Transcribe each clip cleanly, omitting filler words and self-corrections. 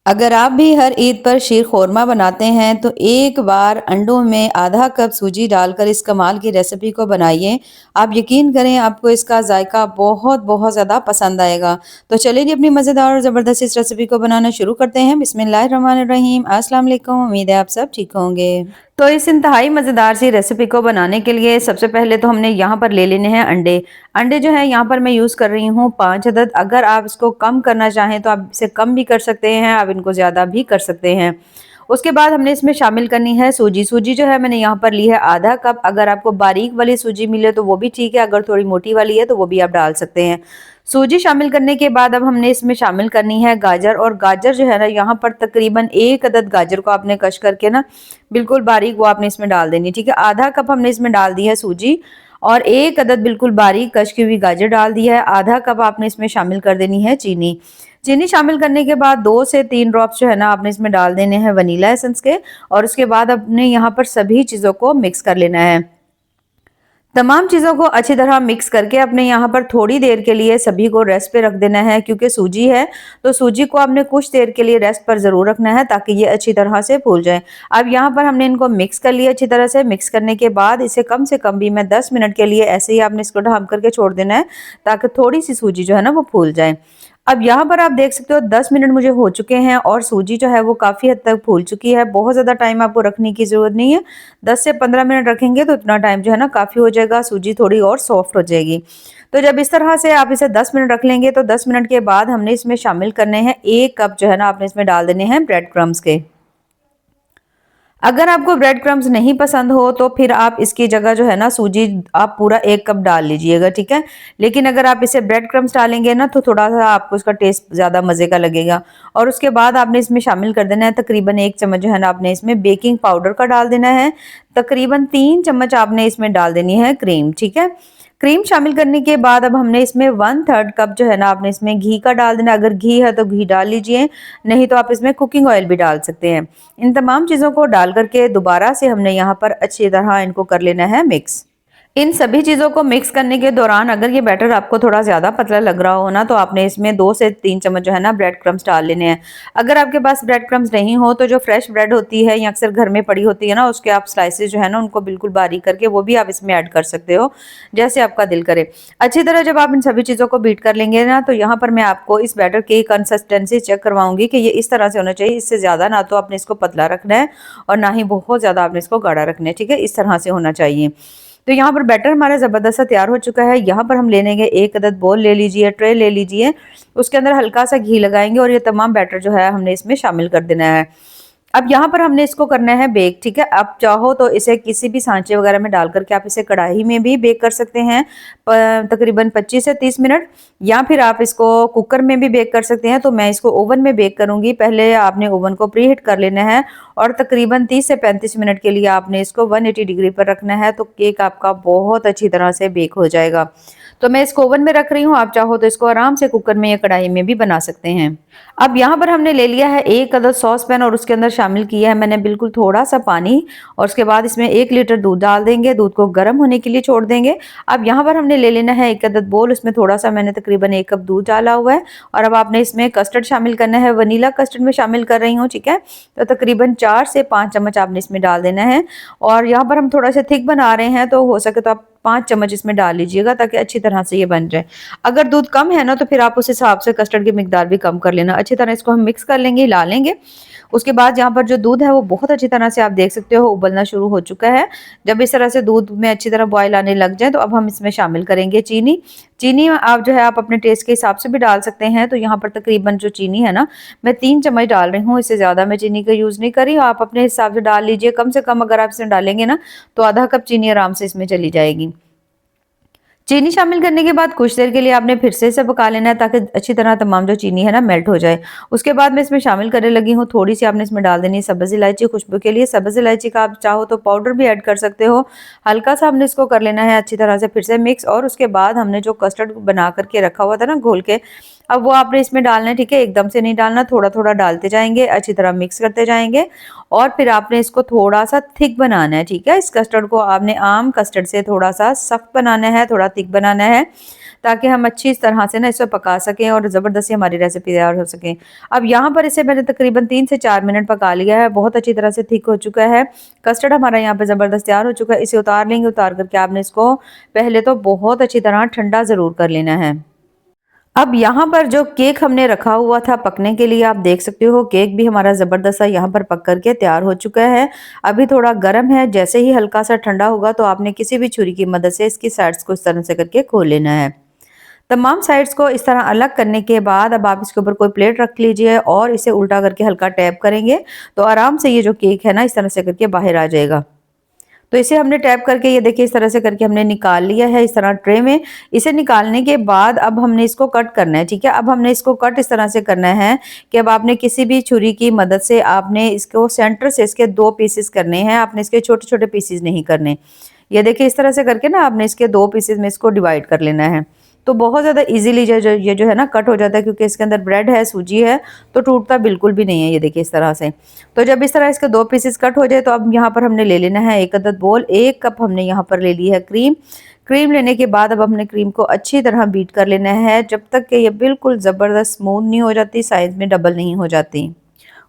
अगर आप भी हर ईद पर शीर खोरमा बनाते हैं तो एक बार अंडों में आधा कप सूजी डालकर इस कमाल की रेसिपी को बनाइए। आप यकीन करें आपको इसका जायका बहुत बहुत ज़्यादा पसंद आएगा। तो चलिए जी अपनी मज़ेदार और ज़बरदस्त इस रेसिपी को बनाना शुरू करते हैं। बिस्मिल्लाहिर्रहमानिर्रहीम। अस्सलाम वालेकुम। उम्मीद है आप सब ठीक होंगे। तो इस इंतहाई मज़ेदार सी रेसिपी को बनाने के लिए सबसे पहले तो हमने यहाँ पर ले लेने हैं अंडे। अंडे जो है यहाँ पर मैं यूज़ कर रही हूँ 5 अदद। अगर आप इसको कम करना चाहें तो आप इसे कम भी कर सकते हैं, आप इनको ज़्यादा भी कर सकते हैं। उसके बाद हमने इसमें शामिल करनी है सूजी। सूजी जो है मैंने यहाँ पर ली है आधा कप। अगर आपको बारीक वाली सूजी मिले तो वो भी ठीक है, अगर थोड़ी मोटी वाली है तो वो भी आप डाल सकते हैं। सूजी शामिल करने के बाद अब हमने इसमें शामिल करनी है गाजर। और गाजर जो है ना यहाँ पर तकरीबन 1 अदद गाजर को आपने कश करके ना बिल्कुल बारीक वो आपने इसमें डाल देनी, ठीक है। आधा कप हमने इसमें डाल दी है सूजी और 1 अदद बिल्कुल बारीक कश की हुई गाजर डाल दी है। आधा कप आपने इसमें शामिल कर देनी है चीनी। चीनी शामिल करने के बाद 2 से 3 ड्रॉप्स जो है ना आपने इसमें डाल देने हैं वनीला एसेंस के। और उसके बाद अपने यहाँ पर सभी चीज़ों को मिक्स कर लेना है। तमाम चीज़ों को अच्छी तरह मिक्स करके अपने यहाँ पर थोड़ी देर के लिए सभी को रेस्ट पे रख देना है, क्योंकि सूजी है तो सूजी को आपने कुछ देर के लिए रेस्ट पर ज़रूर रखना है ताकि ये अच्छी तरह से फूल जाए। अब यहाँ पर हमने इनको मिक्स कर लिया अच्छी तरह से। मिक्स करने के बाद इसे कम से कम भी मैं 10 मिनट के लिए ऐसे ही आपने इसको ढक करके छोड़ देना है ताकि थोड़ी सी सूजी जो है ना वो फूल जाए। अब यहाँ पर आप देख सकते हो 10 मिनट मुझे हो चुके हैं और सूजी जो है वो काफ़ी हद तक फूल चुकी है। बहुत ज़्यादा टाइम आपको रखने की ज़रूरत नहीं है। 10 से 15 मिनट रखेंगे तो इतना टाइम जो है ना काफ़ी हो जाएगा, सूजी थोड़ी और सॉफ्ट हो जाएगी। तो जब इस तरह से आप इसे 10 मिनट रख लेंगे तो 10 मिनट के बाद हमने इसमें शामिल करने हैं 1 कप जो है ना आपने इसमें डाल देने हैं ब्रेड क्रम्स के। अगर आपको ब्रेड क्रम्स नहीं पसंद हो तो फिर आप इसकी जगह जो है ना सूजी आप पूरा 1 कप डाल लीजिएगा, ठीक है। लेकिन अगर आप इसे ब्रेड क्रम्स डालेंगे ना तो थोड़ा सा आपको इसका टेस्ट ज़्यादा मज़े का लगेगा। और उसके बाद आपने इसमें शामिल कर देना है तकरीबन 1 चम्मच जो है ना आपने इसमें बेकिंग पाउडर का डाल देना है। तकरीबन 3 चम्मच आपने इसमें डाल देनी है क्रीम, ठीक है। क्रीम शामिल करने के बाद अब हमने इसमें 1/3 कप जो है ना आपने इसमें घी का डाल देना। अगर घी है तो घी डाल लीजिए, नहीं तो आप इसमें कुकिंग ऑयल भी डाल सकते हैं। इन तमाम चीज़ों को डाल करके दोबारा से हमने यहाँ पर अच्छी तरह इनको कर लेना है मिक्स। इन सभी चीज़ों को मिक्स करने के दौरान अगर ये बैटर आपको थोड़ा ज़्यादा पतला लग रहा हो ना तो आपने इसमें 2 से 3 चम्मच जो है ना ब्रेड क्रम्स डाल लेने हैं। अगर आपके पास ब्रेड क्रम्स नहीं हो तो जो फ्रेश ब्रेड होती है या अक्सर घर में पड़ी होती है ना उसके आप स्लाइसेस जो है ना उनको बिल्कुल बारीक करके वो भी आप इसमें ऐड कर सकते हो, जैसे आपका दिल करे। अच्छी तरह जब आप इन सभी चीज़ों को बीट कर लेंगे ना तो यहाँ पर मैं आपको इस बैटर की कंसिस्टेंसी चेक करवाऊंगी कि ये इस तरह से होना चाहिए। इससे ज़्यादा ना तो आपने इसको पतला रखना है और ना ही बहुत ज़्यादा आपने इसको गाढ़ा रखना है, ठीक है। इस तरह से होना चाहिए। तो यहाँ पर बैटर हमारा ज़बरदस्त सा तैयार हो चुका है। यहाँ पर हम ले लेंगे 1 अदद बोल ले लीजिए, ट्रे ले लीजिए। उसके अंदर हल्का सा घी लगाएंगे और ये तमाम बैटर जो है हमने इसमें शामिल कर देना है। अब यहाँ पर हमने इसको करना है बेक, ठीक है। आप चाहो तो इसे किसी भी सांचे वगैरह में डाल करके आप इसे कढ़ाई में भी बेक कर सकते हैं तकरीबन 25 से 30 मिनट, या फिर आप इसको कुकर में भी बेक कर सकते हैं। तो मैं इसको ओवन में बेक करूंगी। पहले आपने ओवन को प्री हीट कर लेना है और तकरीबन 30 से 35 मिनट के लिए आपने इसको 180 डिग्री पर रखना है, तो केक आपका बहुत अच्छी तरह से बेक हो जाएगा। तो मैं इसको ओवन में रख रही हूँ, आप चाहो तो इसको आराम से कुकर में या कढ़ाई में भी बना सकते हैं। अब यहाँ पर हमने ले लिया है 1 अदद सॉस पैन और उसके अंदर शामिल किया है मैंने बिल्कुल थोड़ा सा पानी। और उसके बाद इसमें 1 लीटर दूध डाल देंगे, दूध को गर्म होने के लिए छोड़ देंगे। अब यहाँ पर हमने ले लेना है 1 अदद बोल, उसमें थोड़ा सा मैंने तकरीबन 1 कप दूध डाला हुआ है। और अब आपने इसमें कस्टर्ड शामिल करना है, वनीला कस्टर्ड में शामिल कर रही हूँ, ठीक है। तो तकरीबन 4 से 5 चम्मच आपने इसमें डाल देना है। और यहाँ पर हम थोड़ा सा थिक बना रहे हैं तो हो सके तो आप 5 चम्मच इसमें डाल लीजिएगा ताकि अच्छी तरह से ये बन जाए। अगर दूध कम है ना तो फिर आप उस हिसाब से कस्टर्ड की मिकदार भी कम कर लेना। अच्छी तरह इसको हम मिक्स कर लेंगे, हिला लेंगे। उसके बाद यहाँ पर जो दूध है वो बहुत अच्छी तरह से आप देख सकते हो उबलना शुरू हो चुका है। जब इस तरह से दूध में अच्छी तरह बॉयल आने लग जाए तो अब हम इसमें शामिल करेंगे चीनी। चीनी आप जो है आप अपने टेस्ट के हिसाब से भी डाल सकते हैं। तो यहाँ पर तकरीबन जो चीनी है ना मैं 3 चम्मच डाल रही हूँ, इससे ज़्यादा मैं चीनी का यूज़ नहीं करी। आप अपने हिसाब से डाल लीजिए, कम से कम अगर आप इसमें डालेंगे ना तो आधा कप चीनी आराम से इसमें चली जाएगी। चीनी शामिल करने के बाद कुछ देर के लिए आपने फिर से इसे पका लेना है ताकि अच्छी तरह तमाम जो चीनी है ना मेल्ट हो जाए। उसके बाद मैं इसमें शामिल करने लगी हूँ थोड़ी सी आपने इसमें डाल देनी है सब्ज़ इलायची खुशबू के लिए। सब्ज़ इलायची का आप चाहो तो पाउडर भी ऐड कर सकते हो। हल्का सा हमने इसको कर लेना है अच्छी तरह से फिर से मिक्स। और उसके बाद हमने जो कस्टर्ड बना करके रखा हुआ था ना घोल के, अब वो आपने इसमें डालना है, ठीक है। एकदम से नहीं डालना, थोड़ा थोड़ा डालते जाएंगे, अच्छी तरह मिक्स करते जाएंगे। और फिर आपने इसको थोड़ा सा थिक बनाना है, ठीक है। इस कस्टर्ड को आपने आम कस्टर्ड से थोड़ा सा सख्त बनाना है, थोड़ा थिक बनाना है ताकि हम अच्छी तरह से ना इसे पका सकें और ज़बरदस्ती हमारी रेसिपी तैयार हो सके। अब यहाँ पर इसे मैंने तकरीबन 3 से 4 मिनट पका लिया है, बहुत अच्छी तरह से थिक हो चुका है। कस्टर्ड हमारा यहाँ पे ज़बरदस्त तैयार हो चुका है। इसे उतार लेंगे, उतार करके आपने इसको पहले तो बहुत अच्छी तरह ठंडा ज़रूर कर लेना है। अब यहाँ पर जो केक हमने रखा हुआ था पकने के लिए, आप देख सकते हो केक भी हमारा ज़बरदस्त सा यहाँ पर पक करके तैयार हो चुका है। अभी थोड़ा गर्म है, जैसे ही हल्का सा ठंडा होगा तो आपने किसी भी छुरी की मदद से इसकी साइड्स को इस तरह से करके खोल लेना है। तमाम साइड्स को इस तरह अलग करने के बाद अब आप इसके ऊपर कोई प्लेट रख लीजिए और इसे उल्टा करके हल्का टैप करेंगे तो आराम से ये जो केक है ना इस तरह से करके बाहर आ जाएगा। तो इसे हमने टैप करके ये देखिए इस तरह से करके हमने निकाल लिया है इस तरह ट्रे में। इसे निकालने के बाद अब हमने इसको कट करना है, ठीक है। अब हमने इसको कट इस तरह से करना है कि अब आपने किसी भी छुरी की मदद से आपने इसको सेंटर से इसके 2 पीसेस करने हैं, आपने इसके छोटे-छोटे पीसेस नहीं करने। ये देखिए इस तरह से करके ना आपने इसके 2 पीसेस में इसको डिवाइड कर लेना है। तो बहुत ज़्यादा ईज़िली ये जो है ना कट हो जाता है, क्योंकि इसके अंदर ब्रेड है, सूजी है, तो टूटता बिल्कुल भी नहीं है, ये देखिए इस तरह से। तो जब इस तरह इसके 2 पीसेस कट हो जाए तो अब यहाँ पर हमने ले लेना है 1 अदद बोल, 1 कप हमने यहाँ पर ले ली है क्रीम। क्रीम लेने के बाद अब हमने क्रीम को अच्छी तरह बीट कर लेना है जब तक कि ये बिल्कुल ज़बरदस्त स्मूथ नहीं हो जाती, साइज़ में डबल नहीं हो जाती।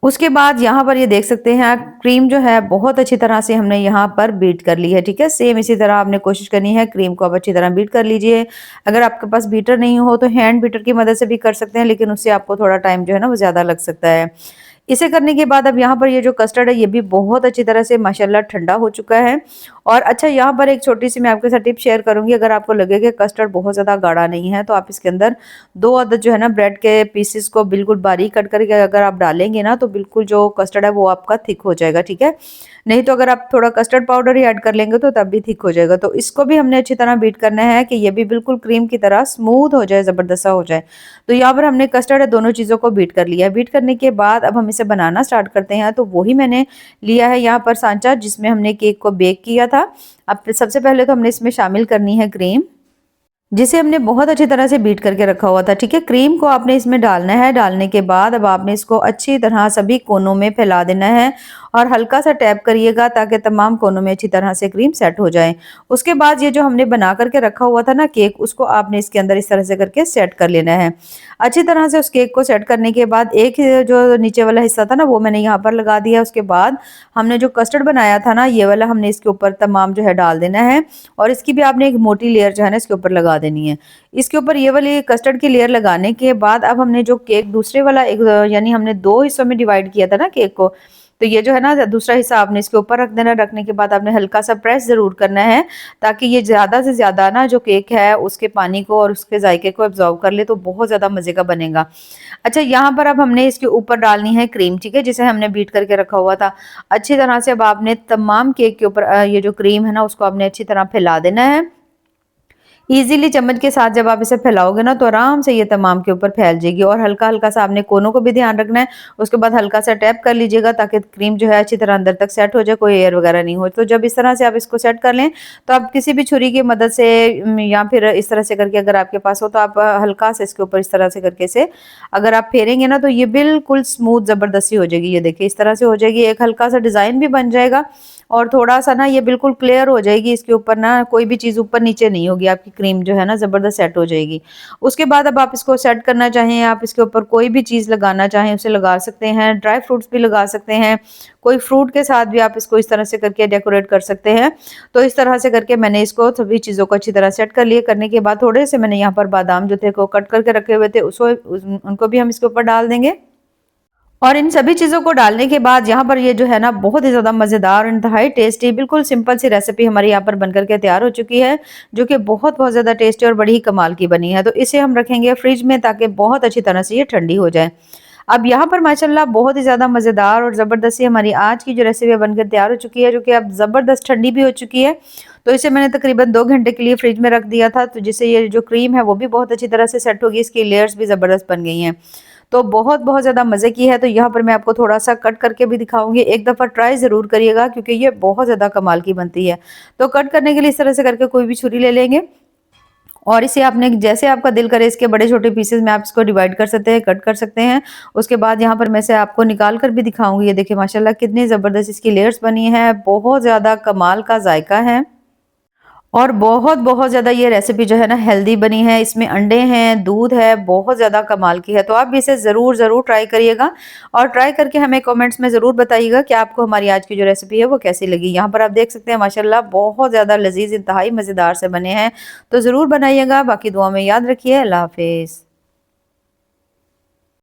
उसके बाद यहाँ पर ये देख सकते हैं आप क्रीम जो है बहुत अच्छी तरह से हमने यहाँ पर बीट कर ली है, ठीक है। सेम इसी तरह आपने कोशिश करनी है, क्रीम को आप अच्छी तरह बीट कर लीजिए। अगर आपके पास बीटर नहीं हो तो हैंड बीटर की मदद से भी कर सकते हैं, लेकिन उससे आपको थोड़ा टाइम जो है ना वो ज़्यादा लग सकता है। इसे करने के बाद अब यहाँ पर ये जो कस्टर्ड है ये भी बहुत अच्छी तरह से माशाल्लाह ठंडा हो चुका है। और अच्छा यहाँ पर एक छोटी सी मैं आपके साथ टिप शेयर करूँगी, अगर आपको लगे कि कस्टर्ड बहुत ज़्यादा गाढ़ा नहीं है तो आप इसके अंदर 2 अदद जो है ना ब्रेड के पीसेस को बिल्कुल बारीक कट करके अगर आप डालेंगे ना तो बिल्कुल जो कस्टर्ड है वो आपका थिक हो जाएगा, ठीक है। नहीं तो अगर आप थोड़ा कस्टर्ड पाउडर ही ऐड कर लेंगे तो तब भी थिक हो जाएगा। तो इसको भी हमने अच्छी तरह बीट करना है कि ये भी बिल्कुल क्रीम की तरह स्मूथ हो जाए, ज़बरदस्त सा हो जाए। तो यहाँ पर हमने कस्टर्ड है दोनों चीज़ों को बीट कर लिया है। बीट करने के बाद अब हम इसे बनाना स्टार्ट करते हैं। तो वही मैंने लिया है यहाँ पर सांचा जिसमें हमने केक को बेक किया था। अब सबसे पहले तो हमने इसमें शामिल करनी है क्रीम, जिसे हमने बहुत अच्छी तरह से बीट करके रखा हुआ था, ठीक है। क्रीम को आपने इसमें डालना है। डालने के बाद अब आपने इसको अच्छी तरह सभी कोनों में फैला देना है और हल्का सा टैप करिएगा ताकि तमाम कोनों में अच्छी तरह से क्रीम सेट हो जाए। उसके बाद ये जो हमने बना करके रखा हुआ था ना केक, उसको आपने इसके अंदर इस तरह से करके सेट कर लेना है। अच्छी तरह से उस केक को सेट करने के बाद एक जो नीचे वाला हिस्सा था ना वो मैंने यहाँ पर लगा दिया। उसके बाद हमने जो कस्टर्ड बनाया था ना ये वाला हमने इसके ऊपर तमाम जो है डाल देना है और इसकी भी आपने एक मोटी लेयर जो है ना इसके ऊपर लगा देनी है। इसके ऊपर ये वाली कस्टर्ड की लेयर लगाने के बाद अब हमने जो केक दूसरे वाला एक यानी हमने 2 हिस्सों में डिवाइड किया था ना केक को, तो ये जो है ना दूसरा हिस्सा आपने इसके ऊपर रख देना। रखने के बाद आपने हल्का सा प्रेस ज़रूर करना है ताकि ये ज़्यादा से ज़्यादा ना जो केक है उसके पानी को और उसके जायके को एब्जॉर्ब कर ले, तो बहुत ज़्यादा मज़े का बनेगा। अच्छा यहाँ पर अब हमने इसके ऊपर डालनी है क्रीम, ठीक है, जिसे हमने बीट करके रखा हुआ था। अच्छी तरह से अब आपने तमाम केक के ऊपर ये जो क्रीम है ना उसको आपने अच्छी तरह फैला देना है। इजीली चम्मच के साथ जब आप इसे फैलाओगे ना तो आराम से ये तमाम के ऊपर फैल जाएगी और हल्का हल्का सा आपने कोनों को भी ध्यान रखना है। उसके बाद हल्का सा टैप कर लीजिएगा ताकि क्रीम जो है अच्छी तरह अंदर तक सेट हो जाए, कोई एयर वगैरह नहीं हो। तो जब इस तरह से आप इसको सेट कर लें तो आप किसी भी छुरी की मदद से या फिर इस तरह से करके अगर आपके पास हो तो आप हल्का से इसके ऊपर इस तरह से करके से अगर आप फेरेंगे ना तो ये बिल्कुल स्मूथ ज़बरदस्ती हो जाएगी। ये देखिए इस तरह से हो जाएगी, एक हल्का सा डिज़ाइन भी बन जाएगा और थोड़ा सा ना ये बिल्कुल क्लियर हो जाएगी। इसके ऊपर ना कोई भी चीज़ ऊपर नीचे नहीं होगी, आपकी क्रीम जो है ना ज़बरदस्त सेट हो जाएगी। उसके बाद अब आप इसको सेट करना चाहें, आप इसके ऊपर कोई भी चीज़ लगाना चाहें उसे लगा सकते हैं, ड्राई फ्रूट्स भी लगा सकते हैं, कोई फ्रूट के साथ भी आप इसको इस तरह से करके डेकोरेट कर सकते हैं। तो इस तरह से करके मैंने इसको सभी चीज़ों को अच्छी तरह सेट कर लिए। करने के बाद थोड़े से मैंने यहाँ पर बादाम जो थे को कट करके रखे हुए थे उसको उनको भी हम इसके ऊपर डाल देंगे। और इन सभी चीज़ों को डालने के बाद यहाँ पर ये जो है ना बहुत ही ज़्यादा मज़ेदार और इंतहाई टेस्टी बिल्कुल सिंपल सी रेसिपी हमारी यहाँ पर बनकर के तैयार हो चुकी है, जो कि बहुत ज़्यादा टेस्टी और बड़ी ही कमाल की बनी है। तो इसे हम रखेंगे फ्रिज में ताकि बहुत अच्छी तरह से ये ठंडी हो जाए। अब यहाँ पर माशाल्लाह बहुत ही ज़्यादा मज़ेदार और ज़बरदस्ती हमारी आज की जो रेसिपी बनकर तैयार हो चुकी है, जो कि अब ज़बरदस्त ठंडी भी हो चुकी है। तो इसे मैंने तकरीबन 2 घंटे के लिए फ्रिज में रख दिया था, तो जिससे ये जो क्रीम है वो भी बहुत अच्छी तरह से सेट होगी, इसकी लेयर्स भी ज़बरदस्त बन गई हैं। तो बहुत ज़्यादा मज़े की है। तो यहाँ पर मैं आपको थोड़ा-सा कट करके भी दिखाऊँगी, एक दफ़ा ट्राई ज़रूर करिएगा क्योंकि ये बहुत ज़्यादा कमाल की बनती है। तो कट करने के लिए इस तरह से करके कोई भी छुरी ले लेंगे और इसे आपने जैसे आपका दिल करे इसके बड़े-छोटे पीसेज़ में आप इसको डिवाइड कर सकते हैं, कट कर सकते हैं। उसके बाद यहाँ पर मैं इसे आपको निकाल कर भी दिखाऊँगी। ये देखिए माशाल्लाह कितनी ज़बरदस्त इसकी लेयर्स बनी हैं, बहुत ज़्यादा कमाल का जायका है। और बहुत ज़्यादा ये रेसिपी जो है ना हेल्दी बनी है, इसमें अंडे हैं, दूध है, बहुत ज़्यादा कमाल की है। तो आप भी इसे ज़रूर ट्राई करिएगा और ट्राई करके हमें कमेंट्स में ज़रूर बताइएगा कि आपको हमारी आज की जो रेसिपी है वो कैसी लगी। यहाँ पर आप देख सकते हैं माशाल्लाह बहुत ज़्यादा लज़ीज़ इंतहाई मज़ेदार से बने हैं। तो ज़रूर बनाइएगा, बाकी दुआ में याद रखिए। अल्लाह हाफ़िज़।